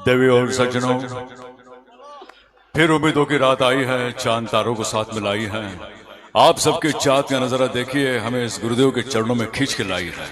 देवी और सज्जनों, फिर उम्मीदों की रात आई है, चांद तारों को साथ मिलाई है। आप सबके चाहत का नजारा देखिए, हमें इस गुरुदेव के चरणों में खींच के लाई है।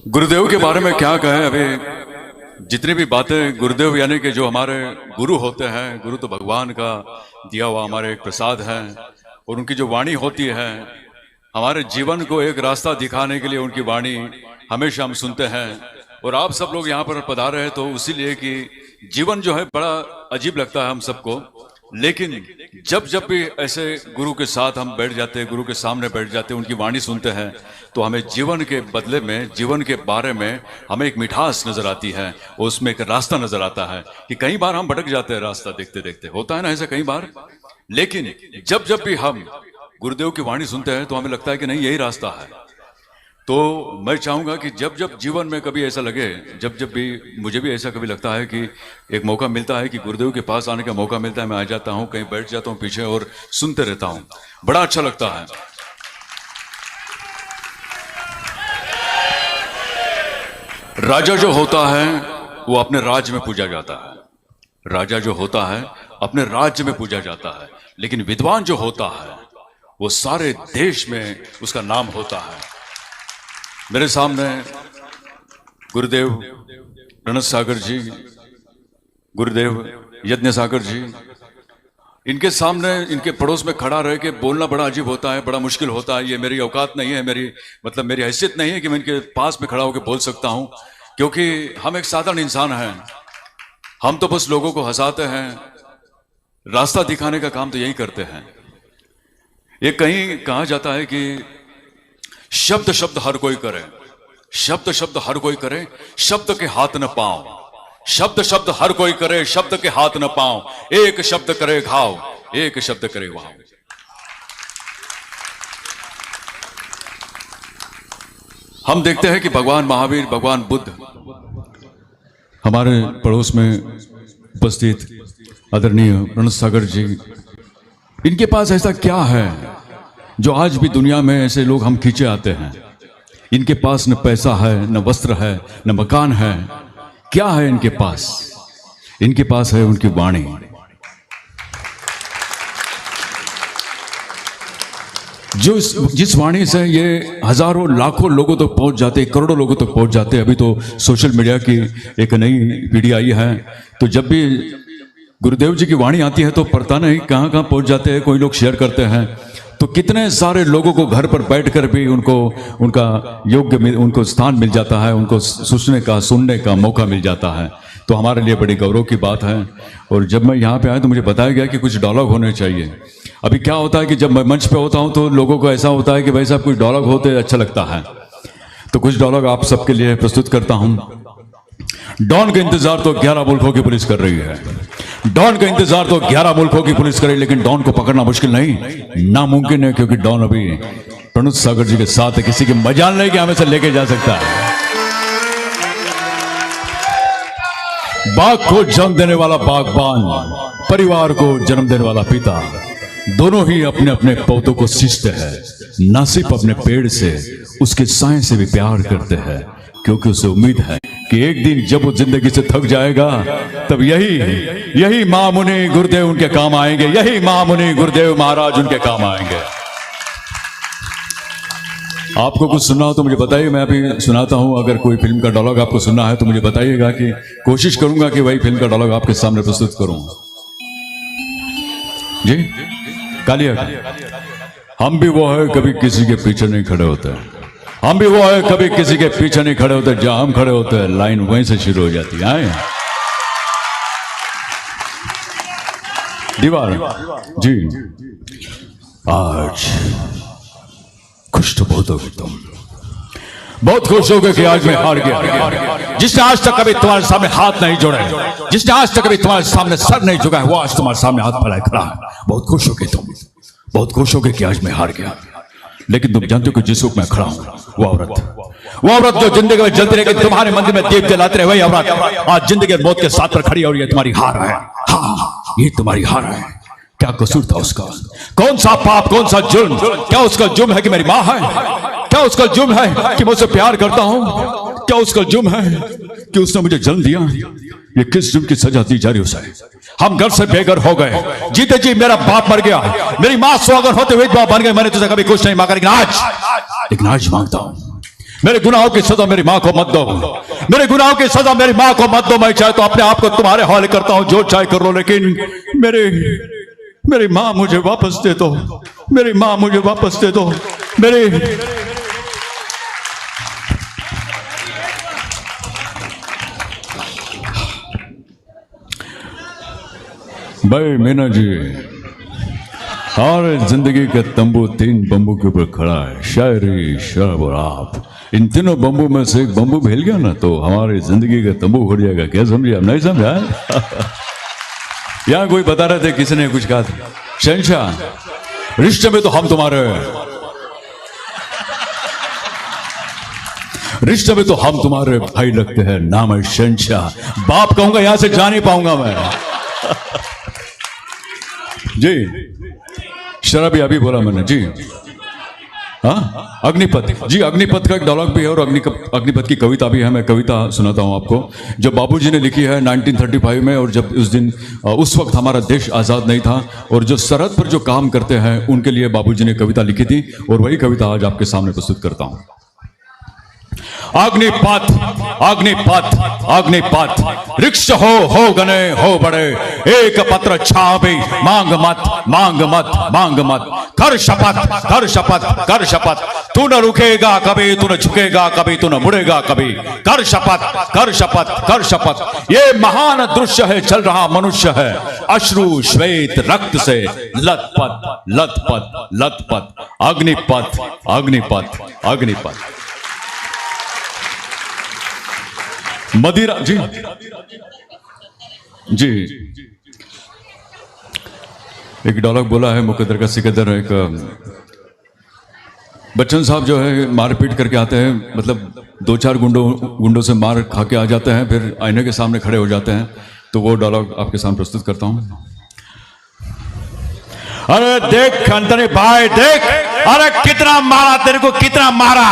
गुरुदेव के बारे में क्या कहें, अभी जितनी भी बातें गुरुदेव यानी कि जो हमारे गुरु होते हैं, गुरु तो भगवान का दिया हुआ हमारे एक प्रसाद है, और उनकी जो वाणी होती है हमारे जीवन को एक रास्ता दिखाने के लिए, उनकी वाणी हमेशा हम सुनते हैं। और आप सब लोग यहाँ पर पधारे हैं तो इसीलिए कि जीवन जो है बड़ा अजीब लगता है हम सबको, लेकिन जब जब भी ऐसे गुरु के साथ हम बैठ जाते हैं, गुरु के सामने बैठ जाते हैं, उनकी वाणी सुनते हैं, तो हमें जीवन के बदले में, जीवन के बारे में हमें एक मिठास नजर आती है, और उसमें एक रास्ता नजर आता है। कि कई बार हम भटक जाते हैं रास्ता देखते देखते, होता है ना ऐसा कई बार, लेकिन जब जब भी हम गुरुदेव की वाणी सुनते हैं तो हमें लगता है कि नहीं, यही रास्ता है। तो मैं चाहूंगा कि जब जब जीवन में कभी ऐसा लगे, जब जब भी मुझे भी ऐसा कभी लगता है कि एक मौका मिलता है कि गुरुदेव के पास आने का मौका मिलता है, मैं आ जाता हूं, कहीं बैठ जाता हूं पीछे और सुनते रहता हूं, बड़ा अच्छा लगता है। राजा जो होता है वो अपने राज्य में पूजा जाता है, राजा जो होता है अपने राज्य में पूजा जाता है, लेकिन विद्वान जो होता है वो सारे देश में उसका नाम होता है। मेरे सामने गुरुदेव रणत सागर जी, गुरुदेव यज्ञ सागर जी, इनके सामने, इनके पड़ोस में खड़ा रह के बोलना बड़ा अजीब होता है, बड़ा मुश्किल होता है। ये मेरी औकात नहीं है, मेरी हैसियत नहीं है कि मैं इनके पास में खड़ा होकर बोल सकता हूं, क्योंकि हम एक साधारण इंसान हैं। हम तो बस लोगों को हंसाते हैं, रास्ता दिखाने का काम तो यही करते हैं। ये कहीं कहा जाता है कि शब्द शब्द हर कोई करे, शब्द शब्द हर कोई करे, शब्द के हाथ न पांव, शब्द शब्द हर कोई करे, शब्द के हाथ न पांव, एक शब्द करे घाव, एक शब्द करे वाव। हम देखते हैं कि भगवान महावीर, भगवान बुद्ध हमारे पड़ोस में उपस्थित आदरणीय रणत सागर जी, इनके पास ऐसा क्या है जो आज भी दुनिया में ऐसे लोग हम खींचे आते हैं। इनके पास न पैसा है, न वस्त्र है, न मकान है, क्या है इनके पास? इनके पास है उनकी वाणी। जो जिस वाणी से ये हजारों लाखों लोगों तक पहुंच जाते, करोड़ों लोगों तक पहुंच जाते। अभी तो सोशल मीडिया की एक नई पीढ़ी आई है, तो जब भी गुरुदेव जी की वाणी आती है तो पता नहीं कहां कहां पहुंच जाते हैं। कोई लोग शेयर करते हैं तो कितने सारे लोगों को घर पर बैठकर भी उनको उनका योग्य उनको स्थान मिल जाता है, उनको सोचने का, सुनने का मौका मिल जाता है। तो हमारे लिए बड़ी गौरव की बात है। और जब मैं यहाँ पे आया तो मुझे बताया गया कि कुछ डायलॉग होने चाहिए। अभी क्या होता है कि जब मैं मंच पे होता हूँ तो लोगों को ऐसा होता है कि भाई साहब कुछ डायलॉग होते अच्छा लगता है, तो कुछ डायलॉग आप सबके लिए प्रस्तुत करता हूँ। डॉन का इंतजार तो 11 मुल्कों की पुलिस कर रही है, डॉन का इंतजार तो 11 मुल्कों की पुलिस करे, लेकिन डॉन को पकड़ना मुश्किल नहीं, नामुमकिन है, क्योंकि डॉन अभी रणत सागर जी के साथ है। किसी की मजाल नहीं कि हमें से लेके जा सकता है। बाग को जन्म देने वाला बागबान, परिवार को जन्म देने वाला पिता, दोनों ही अपने अपने पौधों को सींचते हैं। ना सिर्फ अपने पेड़ से, उसके साए से भी प्यार करते हैं, क्योंकि उसे उम्मीद है कि एक दिन जब वो जिंदगी से थक जाएगा तब यही महामुनि गुरुदेव उनके काम आएंगे, यही महामुनि गुरुदेव महाराज उनके काम आएंगे। आपको कुछ सुनना हो तो मुझे बताइए, मैं अभी सुनाता हूं। अगर कोई फिल्म का डायलॉग आपको सुनना है तो मुझे बताइएगा, कि कोशिश करूंगा कि वही फिल्म का डायलॉग आपके सामने प्रस्तुत करूं। जी कालिया, हम भी वो है कभी किसी के पीछे नहीं खड़े होते, हम भी वो है कभी किसी के पीछे नहीं खड़े होते, जहां हम खड़े होते हैं लाइन वहीं से शुरू हो जाती है। दीवार जी, आज खुश तो बहुत हो गए तुम, बहुत खुश हो गए कि आज मैं हार गया। जिसने आज तक कभी तुम्हारे सामने हाथ नहीं जोड़े, जिसने आज तक कभी तुम्हारे सामने सर नहीं झुकाया, वो आज तुम्हारे सामने हाथ फैलाए खड़ा है। बहुत खुश हो गए तुम, बहुत खुश हो गए कि आज मैं हार गया। लेकिन तुम जानते हो कि जिस वक्त मैं खड़ा हूं, वो औरत जो जिंदगी में जलती रही, तुम्हारे मंदिर में दीप जलाते रहे, वही औरत आज जिंदगी मौत के साथ पर खड़ी है, और ये तुम्हारी हार है। हाँ, ये तुम्हारी हार है। क्या कसूर था उसका? कौन सा पाप, कौन सा जुर्म? क्या उसका जुर्म है कि मेरी मां है? क्या उसका जुर्म है कि मैं उसे प्यार करता हूं? क्या उसका जुर्म है कि उसने मुझे जन्म दिया? ये किस जुर्म की सजा दी जा रही उसे? हम घर से बेघर हो गए, जीते जी मेरा बाप मर गया, मेरी मां सुहागन होते हुए बाप बन गए। मैंने तुझे कभी कुछ नहीं मांगा, लेकिन आज मांगता हूं, मेरे गुनाहों की सजा मेरी मां को मत दो, मेरे गुनाहों की सजा मेरी मां को मत दो। मैं चाहे तो अपने आप को तुम्हारे हवाले करता हूं, जो चाहे कर लो, लेकिन मेरी मां मुझे वापस दे दो, मेरी मां मुझे वापस दे दो। भाई मीना जी, हमारे जिंदगी का तंबू 3 बम्बू के ऊपर खड़ा है, शायरी, शराब और आप। इन तीनों बम्बू में से एक बम्बू हिल गया ना तो हमारी जिंदगी का तंबू उड़ जाएगा। क्या समझे? आप नहीं समझा? यहां कोई बता रहे थे, किसी ने कुछ कहा था, शहंशाह रिश्ते में तो हम तुम्हारे, रिश्ते में तो हम तुम्हारे भाई लगते हैं, नाम है शहंशाह। बाप कहूंगा यहां से जा नहीं पाऊंगा मैं। जी शराबी अभी बोला मैंने जी। हाँ, अग्निपथ जी, अग्निपथ का एक डायलॉग भी है और अग्निपथ की कविता भी है। मैं कविता सुनाता हूँ आपको, जो बाबूजी ने लिखी है 1935 में। और जब उस वक्त हमारा देश आज़ाद नहीं था, और जो सरहद पर जो काम करते हैं उनके लिए बाबूजी ने कविता लिखी थी, और वही कविता आज आपके सामने प्रस्तुत करता हूँ। अग्निपथ अग्निपथ अग्निपथ, रिक्श हो गने हो बड़े, एक पत्र छापी मांग मत मांग मत मांग मत, कर शपथ कर शपथ कर शपथ, तू न रुकेगा कभी, तू न झुकेगा कभी, तू न मुड़ेगा कभी, कर शपथ कर शपथ कर शपथ। ये महान दृश्य है, चल रहा मनुष्य है, अश्रु श्वेत रक्त से लथपथ लथपथ लथपथ। अग्निपथ अग्निपथ अग्निपथ। मदिरा जी जी, एक डायलॉग बोला है मुकद्दर का सिकंदर। एक बच्चन साहब जो है मारपीट करके आते हैं, मतलब 2-4 गुंडों से मार खा के आ जाते हैं, फिर आईने के सामने खड़े हो जाते हैं। तो वो डायलॉग आपके सामने प्रस्तुत करता हूं। अरे देख अंतनी भाई देख, अरे कितना मारा तेरे को, कितना मारा।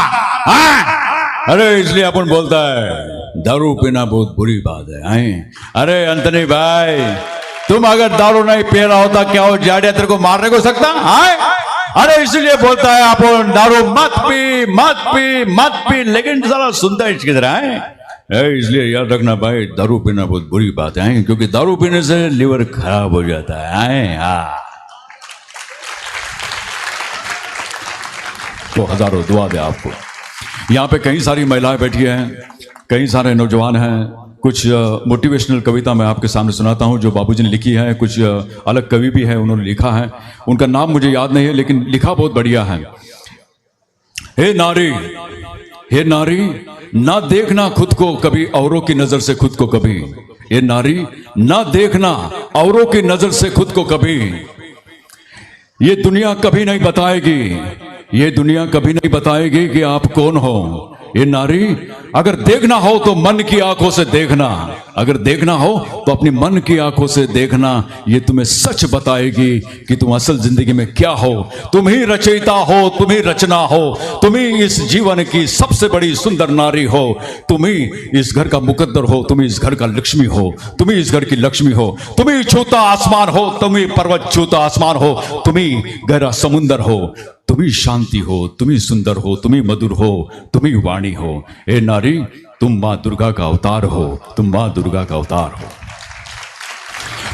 अरे इसलिए अपन बोलता है दारू पीना बहुत बुरी बात है। अरे अंतनी भाई, तुम अगर दारू नहीं पी रहा होता क्या वो जाड़िया तेरे को मारने को सकता? अरे इसलिए बोलता है अपन दारू मत पी मत पी मत पी, लेकिन साला सुनता है इसकी तरह है। इसलिए याद रखना भाई, दारू पीना बहुत बुरी बात है, क्योंकि दारू पीने से लिवर खराब हो जाता है। तो हजारों दुआ दे आपको। यहाँ पे कई सारी महिलाएं बैठी हैं, कई सारे नौजवान हैं। कुछ मोटिवेशनल कविता मैं आपके सामने सुनाता हूँ जो बाबूजी ने लिखी है। कुछ अलग कवि भी है, उन्होंने लिखा है, उनका नाम मुझे याद नहीं है, लेकिन लिखा बहुत बढ़िया है। हे नारी ना देखना खुद को कभी औरों की नजर से खुद को कभी। हे नारी ना देखना औरों की नजर से खुद को कभी। ये दुनिया कभी नहीं बताएगी, ये दुनिया कभी नहीं बताएगी कि आप कौन हो। ये नारी अगर देखना हो तो मन की आंखों से देखना, अगर देखना हो तो अपनी मन की आंखों से देखना। ये तुम्हें सच बताएगी कि तुम असल जिंदगी में क्या हो। तुम ही रचयिता हो, तुम ही रचना हो, तुम ही इस जीवन की सबसे बड़ी सुंदर नारी हो, तुम ही इस घर का मुकद्दर हो, तुम ही इस घर का लक्ष्मी हो, तुम ही इस घर की लक्ष्मी हो, तुम ही छूता आसमान हो, तुम ही पर्वत छूता आसमान हो, तुम ही गहरा समुंदर हो, तुम ही शांति हो, तुम ही सुंदर हो, तुम ही मधुर हो, तुम ही वाणी हो। ए नारी तुम मां दुर्गा का अवतार हो, तुम मां दुर्गा का अवतार हो।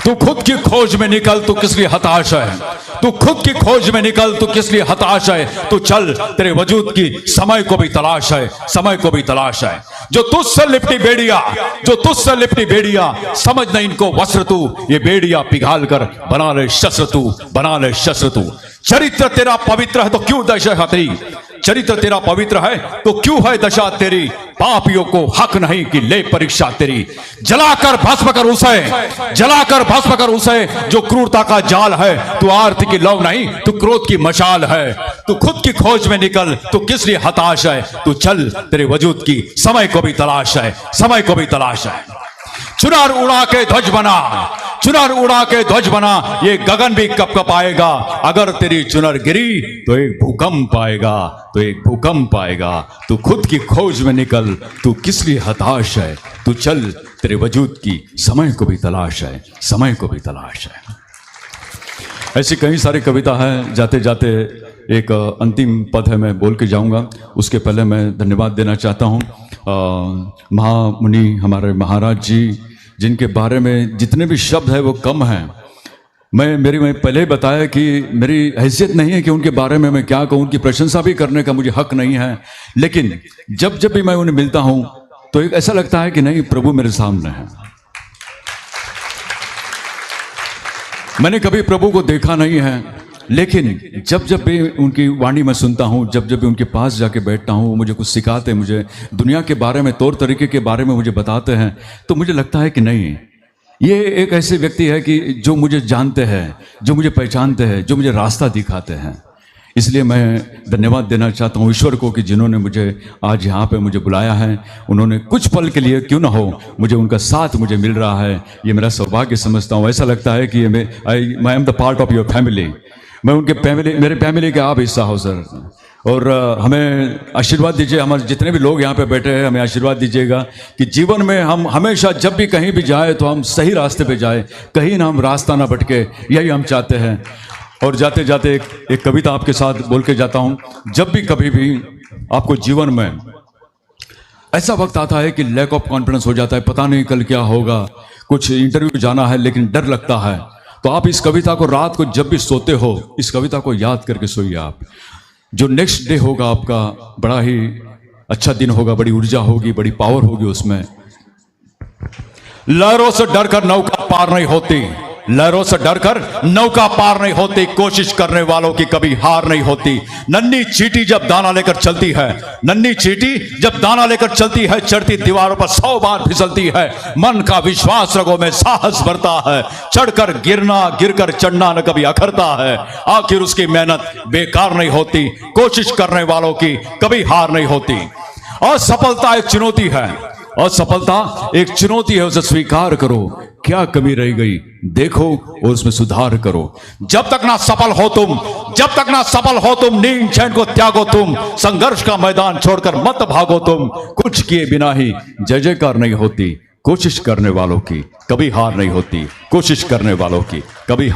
तू खुद की खोज में निकल, तू किस लिए हताश है? तू खुद की खोज में निकल, तू किस लिए हताश है? तू चल, तेरे वजूद की समय को भी तलाश है, समय को भी तलाश है। जो तुझसे लिपटी बेड़िया, जो तुझसे लिपटी बेड़िया, समझ नहीं इनको वस्त्र तू, ये बेड़िया पिघाल कर बना ले शस्त्र तू, बना ले शस्त्र तू। चरित्र तेरा पवित्र है तो क्यों दशा तेरी, चरित्र तेरा पवित्र है तो क्यों है दशा तेरी। पापियों को हक नहीं कि ले परीक्षा तेरी। जलाकर भस्म कर उसे, जलाकर भस्म कर उसे जो क्रूरता का जाल है। तू आरती की लौ नहीं, तू क्रोध की मशाल है। तू खुद की खोज में निकल, तू किस लिए हताश है? तू चल, तेरे वजूद की समय को भी तलाश है, समय को भी तलाश है। चुनार उड़ा के ध्वज बना, चुनर उड़ा के ध्वज बना, ये गगन भी कप कप आएगा। अगर तेरी चुनर गिरी तो एक भूकंप आएगा, तो एक भूकंप आएगा। तू खुद की खोज में निकल, तू किस लिए हताश है? तू चल, तेरे वजूद की समय को भी तलाश है, समय को भी तलाश है। ऐसी कई सारी कविता है। जाते जाते एक अंतिम पद है, मैं बोल के जाऊंगा। उसके पहले मैं धन्यवाद देना चाहता हूँ महामुनि हमारे महाराज जी, जिनके बारे में जितने भी शब्द है वो कम हैं। मैं पहले ही बताया कि मेरी हैसियत नहीं है कि उनके बारे में मैं क्या कहूँ, उनकी प्रशंसा भी करने का मुझे हक नहीं है। लेकिन जब जब भी मैं उन्हें मिलता हूँ तो एक ऐसा लगता है कि नहीं, प्रभु मेरे सामने है। मैंने कभी प्रभु को देखा नहीं है, लेकिन जब जब भी उनकी वाणी में सुनता हूँ, जब जब भी उनके पास जाके बैठता हूँ, वो मुझे कुछ सिखाते हैं, मुझे दुनिया के बारे में, तौर तरीके के बारे में मुझे बताते हैं, तो मुझे लगता है कि नहीं, ये एक ऐसे व्यक्ति है कि जो मुझे जानते हैं, जो मुझे पहचानते हैं, जो मुझे रास्ता दिखाते हैं। इसलिए मैं धन्यवाद देना चाहता हूँ ईश्वर को कि जिन्होंने मुझे आज यहाँ पे मुझे बुलाया है। उन्होंने कुछ पल के लिए क्यों ना हो, मुझे उनका साथ मुझे मिल रहा है। ये मेरा सौभाग्य समझता हूँ। ऐसा लगता है कि ये I am the part of your family. मैं उनके मेरे फैमिली का आप हिस्सा हो सर। और हमें आशीर्वाद दीजिए, हमारे जितने भी लोग यहाँ पे बैठे हैं, हमें आशीर्वाद दीजिएगा कि जीवन में हम हमेशा जब भी कहीं भी जाए तो हम सही रास्ते पे जाए, कहीं ना हम रास्ता ना भटके, यही हम चाहते हैं। और जाते जाते एक कविता आपके साथ बोल के जाता हूँ। जब भी कभी भी आपको जीवन में ऐसा वक्त आता है कि लैक ऑफ कॉन्फिडेंस हो जाता है, पता नहीं कल क्या होगा, कुछ इंटरव्यू जाना है लेकिन डर लगता है, तो आप इस कविता को रात को जब भी सोते हो, इस कविता को याद करके सोइए। आप जो नेक्स्ट डे होगा आपका बड़ा ही अच्छा दिन होगा, बड़ी ऊर्जा होगी, बड़ी पावर होगी उसमें। लहरों से डरकर नौका पार नहीं होती, लहरों से डरकर नौका पार नहीं होती, कोशिश करने वालों की कभी हार नहीं होती। नन्ही चींटी जब दाना लेकर चलती है, नन्ही चींटी जब दाना लेकर चलती है, चढ़ती दीवारों पर 100 बार फिसलती है। मन का विश्वास रगों में साहस भरता है, चढ़कर गिरना गिरकर चढ़ना न कभी अखरता है। आखिर उसकी मेहनत बेकार नहीं होती, कोशिश करने वालों की कभी हार नहीं होती। असफलता एक चुनौती है, असफलता एक चुनौती है, उसे स्वीकार करो। क्या कमी रह गई देखो और उसमें सुधार करो। जब तक ना सफल हो तुम, जब तक ना सफल हो तुम, नींद चैन को त्यागो तुम, संघर्ष का मैदान छोड़कर मत भागो तुम। कुछ किए बिना ही जय जयकार नहीं होती, कोशिश करने वालों की कभी हार नहीं होती, कोशिश करने वालों की कभी